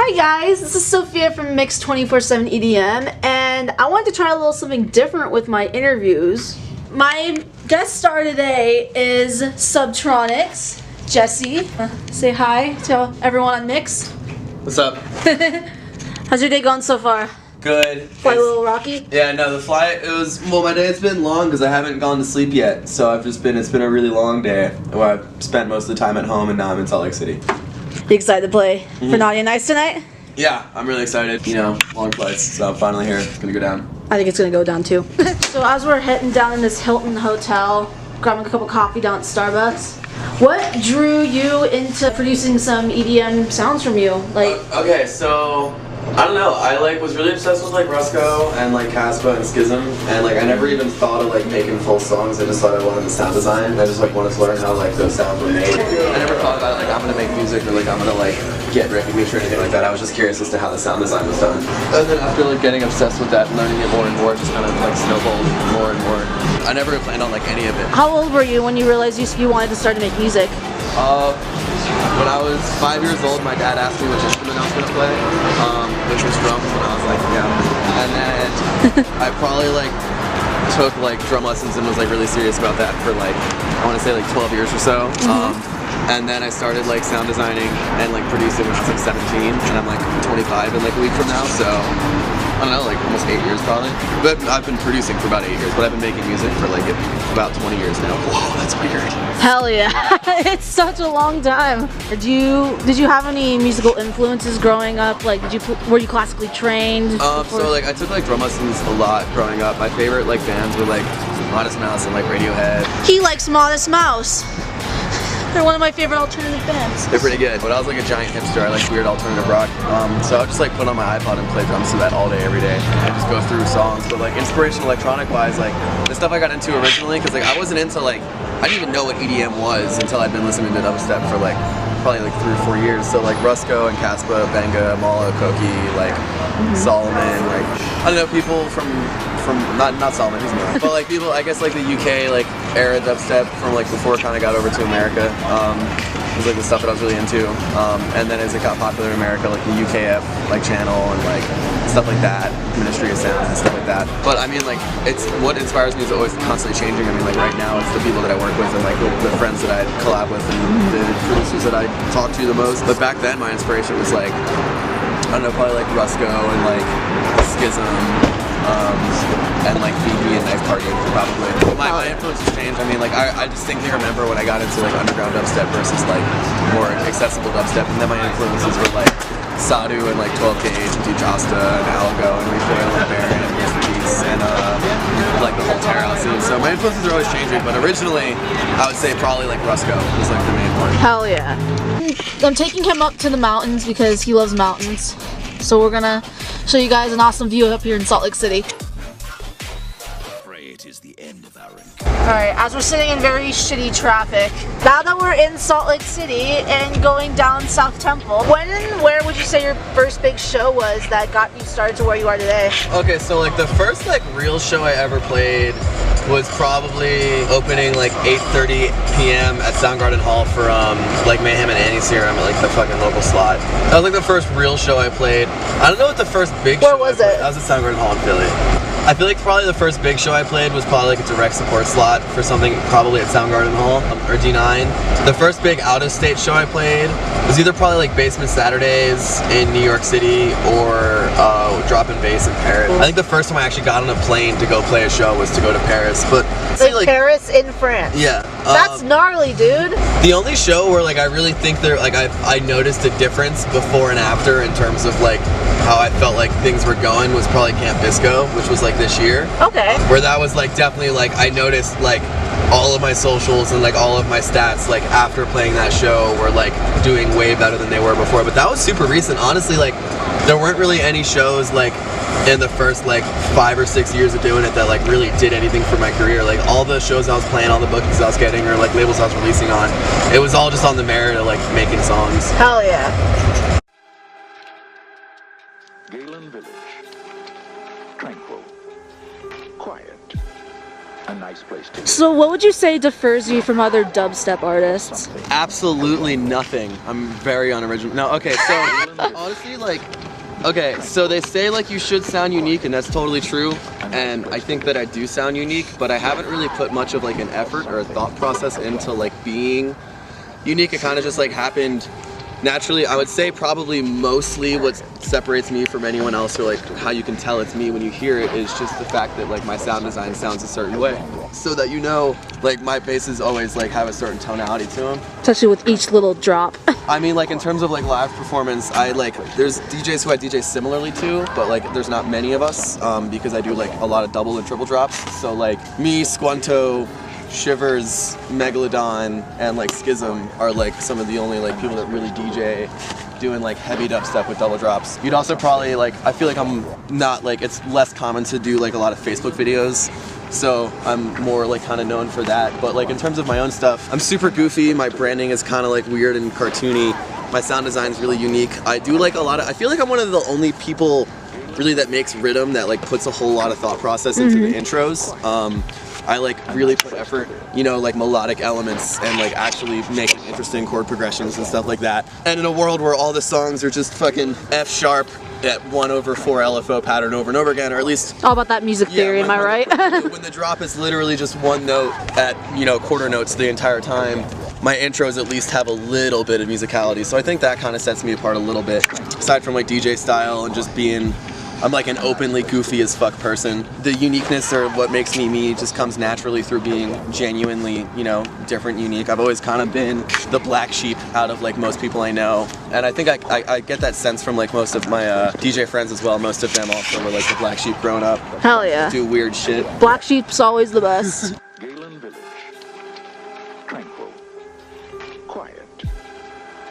Hi guys, this is Sophia from Mix 24/7 EDM, and I wanted to try a little something different with my interviews. My guest star today is Subtronics, Jesse. Say hi to everyone on Mix. What's up? How's your day going so far? Good. Flight a little rocky? Yeah, no, the flight, my day's been long because I haven't gone to sleep yet. So it's been a really long day where I've spent most of the time at home and now I'm in Salt Lake City. You excited to play for Naughty and Nice tonight? Yeah, I'm really excited. You know, long flights, so I'm finally here. It's gonna go down. I think it's gonna go down too. So as we're heading down in this Hilton hotel, grabbing a cup of coffee down at Starbucks, what drew you into producing some EDM sounds from you? Okay, so I don't know. I was really obsessed with Rusco and Caspa and Schism, and I never even thought of making full songs. I just thought I wanted the sound design. I just wanted to learn how those sounds were made. I never thought about I'm gonna make music or I'm gonna get recognition or anything like that. I was just curious as to how the sound design was done. And then after getting obsessed with that and learning it more and more, it just kind of snowballed more and more. I never planned on any of it. How old were you when you realized you wanted to start to make music? When I was 5 years old, my dad asked me which instrument I was going to play, which was drums, and I was like, yeah. And then I probably took drum lessons and was really serious about that for I want to say 12 years or so. And then I started sound designing and producing when I was 17, and I'm 25 in a week from now, so I don't know, almost 8 years probably. But I've been producing for about 8 years, but I've been making music for about 20 years now. Whoa, that's weird. Hell yeah. It's such a long time. Did you have any musical influences growing up? Were you classically trained? So I took drum lessons a lot growing up. My favorite bands were Modest Mouse and Radiohead. He likes Modest Mouse. They're one of my favorite alternative bands. They're pretty good. But I was a giant hipster. I like weird alternative rock. So I would just put on my iPod and play drums to that all day, every day, and just go through songs. But inspiration electronic wise, the stuff I got into originally, because I wasn't into I didn't even know what EDM was until I'd been listening to dubstep for probably 3 or 4 years. So Rusco and Caspa, Benga, Mala, Koki, Solomon, I don't know, people from not Solomon, he's not, but people, I guess the UK era dubstep from before it kind of got over to America. Was the stuff that I was really into, and then as it got popular in America, the UKF channel and stuff like that, Ministry of Sounds and stuff like that. But I mean, it's what inspires me is always constantly changing. I mean, right now it's the people that I work with and the friends that I collab with and the producers that I talk to the most. But back then, my inspiration was I don't know, probably Rusco and Schism. And BB and Knife Party probably. My influences changed. I mean, I distinctly remember when I got into underground dubstep versus more accessible dubstep, and then my influences were Sadu and 12 Gauge and Dijasta and Alago and Recoil and Baron and Mr. Peace and the whole Terror scene. So my influences are always changing, but originally I would say probably Rusco was the main one. Hell yeah. I'm taking him up to the mountains because he loves mountains. So we're gonna show you guys an awesome view up here in Salt Lake City. Alright, as we're sitting in very shitty traffic, now that we're in Salt Lake City and going down South Temple, when and where would you say your first big show was that got you started to where you are today? Okay, so the first real show I ever played was probably opening 8:30 p.m. at Soundgarden Hall for Mayhem and Annie Serum at the fucking local slot. That was the first real show I played. I don't know what the first big show was it? That was at Soundgarden Hall in Philly. I feel probably the first big show I played was probably a direct support slot for something probably at Soundgarden Hall or D9. The first big out-of-state show I played was either probably Basement Saturdays in New York City or Drop-In Bass in Paris. I think the first time I actually got on a plane to go play a show was to go to Paris. But Paris in France? Yeah. That's gnarly, dude. The only show where I really think there I noticed a difference before and after in terms of how I felt things were going was probably Camp Bisco, which was this year. Okay. Where that was definitely I noticed all of my socials and all of my stats after playing that show were doing way better than they were before. But that was super recent. Honestly, there weren't really any shows in the first 5 or 6 years of doing it that really did anything for my career. All the shows I was playing, all the bookings I was getting or labels I was releasing on, it was all just on the merit of making songs. Hell yeah. Galen Village. Tranquil. Quiet. So what would you say differs you from other dubstep artists? Absolutely nothing. I'm very unoriginal. No, okay, so honestly, like, okay, so they say like you should sound unique, and that's totally true. And I think that I do sound unique, but I haven't really put much of like an effort or a thought process into like being unique. It kind of just like happened naturally. I would say probably mostly what separates me from anyone else, or like how you can tell it's me when you hear it, is just the fact that like my sound design sounds a certain way, so that you know like my basses always like have a certain tonality to them, especially with each little drop. I mean, like in terms of like live performance, I like there's DJs who I DJ similarly to, but like there's not many of us because I do like a lot of double and triple drops. So like me, Squanto, Shivers, Megalodon, and like Schism are like some of the only like people that really DJ doing like heavy dubstep with double drops. You'd also probably like, I feel like I'm not like, it's less common to do like a lot of Facebook videos, so I'm more like kind of known for that. But like in terms of my own stuff, I'm super goofy. My branding is kind of like weird and cartoony. My sound design is really unique. I do like a lot of, I feel like I'm one of the only people really that makes rhythm that like puts a whole lot of thought process into the intros. I like really put effort, you know, like melodic elements and like actually making interesting chord progressions and stuff like that. And in a world where all the songs are just fucking F sharp at 1/4 LFO pattern over and over again, or at least all about that music theory, am I right? When the drop is literally just one note at, you know, quarter notes the entire time, my intros at least have a little bit of musicality. So I think that kind of sets me apart a little bit, aside from like DJ style and just being, I'm like an openly goofy as fuck person. The uniqueness, or what makes me me, just comes naturally through being genuinely, you know, different, unique. I've always kind of been the black sheep out of like most people I know. And I think I get that sense from like most of my DJ friends as well. Most of them also were like the black sheep growing up. Hell yeah. Do weird shit. Black sheep's always the best. Galen Village. Tranquil. Quiet.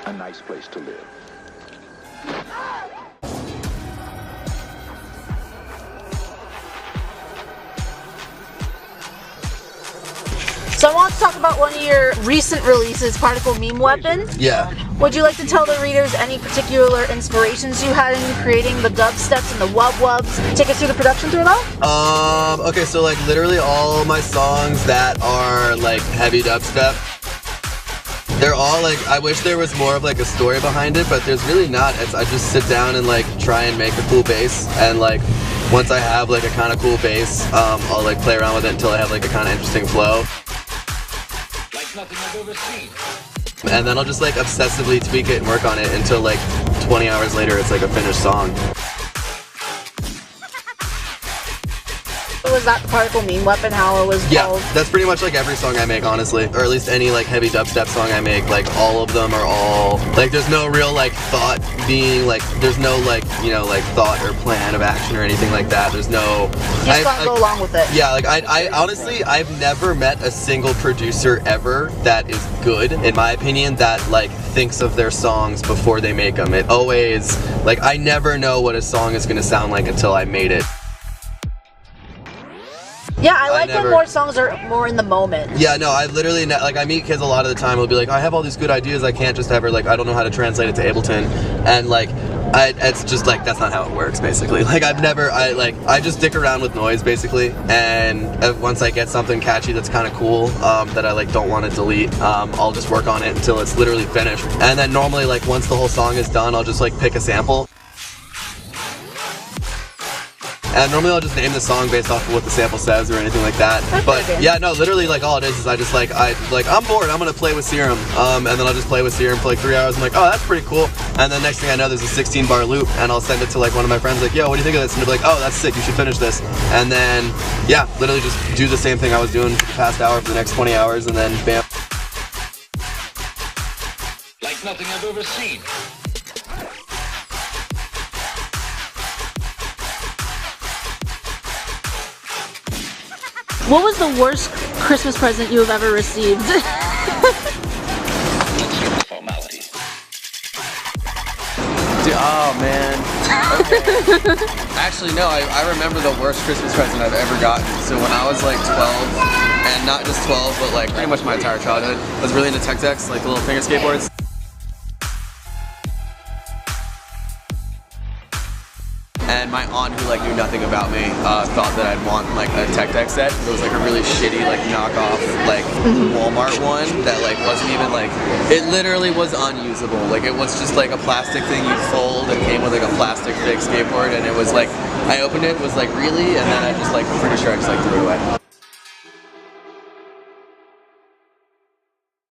A nice place to live. So I want to talk about one of your recent releases, Particle Meme Weapon. Yeah. Would you like to tell the readers any particular inspirations you had in creating the dubsteps and the wub-wubs? Take us through the production through that? Okay, so like literally all my songs that are like heavy dubstep, they're all like, I wish there was more of like a story behind it, but there's really not. I just sit down and like try and make a cool bass, and like once I have like a kind of cool bass, I'll like play around with it until I have like a kind of interesting flow. Nothing I've ever seen. And then I'll just like obsessively tweak it and work on it until like 20 hours later it's like a finished song. Was that the Particle Meme Weapon, how it was called? Yeah, that's pretty much like every song I make, honestly. Or at least any like heavy dubstep song I make, like all of them are all, like there's no real like thought being like, there's no like, you know, like thought or plan of action or anything like that. There's no... You just gotta go along with it. Yeah, like I honestly, I've never met a single producer ever that is good, in my opinion, that like thinks of their songs before they make them. It always, like I never know what a song is gonna sound like until I made it. Yeah, I like when more songs are more in the moment. Yeah, no, I literally, like, I meet kids a lot of the time. They'll be like, I have all these good ideas, I can't just ever, like, I don't know how to translate it to Ableton. And, like, it's just, like, that's not how it works, basically. Like, I just dick around with noise, basically. And once I get something catchy that's kind of cool, that I, like, don't want to delete, I'll just work on it until it's literally finished. And then normally, like, once the whole song is done, I'll just, like, pick a sample. And normally I'll just name the song based off of what the sample says or anything like that. But yeah, no, literally like all it is I just like, I'm bored, I'm gonna play with Serum. And then I'll just play with Serum for like 3 hours. I'm like, oh, that's pretty cool. And then next thing I know, there's a 16-bar loop, and I'll send it to like one of my friends like, yo, what do you think of this? And they'll be like, oh, that's sick, you should finish this. And then, yeah, literally just do the same thing I was doing for the past hour for the next 20 hours, and then bam. Like nothing I've ever seen. What was the worst Christmas present you have ever received? Formality. Dude, oh man. Okay. Actually, no, I remember the worst Christmas present I've ever gotten. So when I was like 12, and not just 12, but like pretty much my entire childhood, I was really into tech decks, like the little finger skateboards. and my aunt, who like knew nothing about me, thought that I'd want like a tech deck set. It was like a really shitty like knockoff like Walmart one that like wasn't even like, it literally was unusable. Like it was just like a plastic thing you'd fold and came with like a plastic fake skateboard, and it was like, I opened it, was like, really? And then I just like, I'm pretty sure I just like threw it away.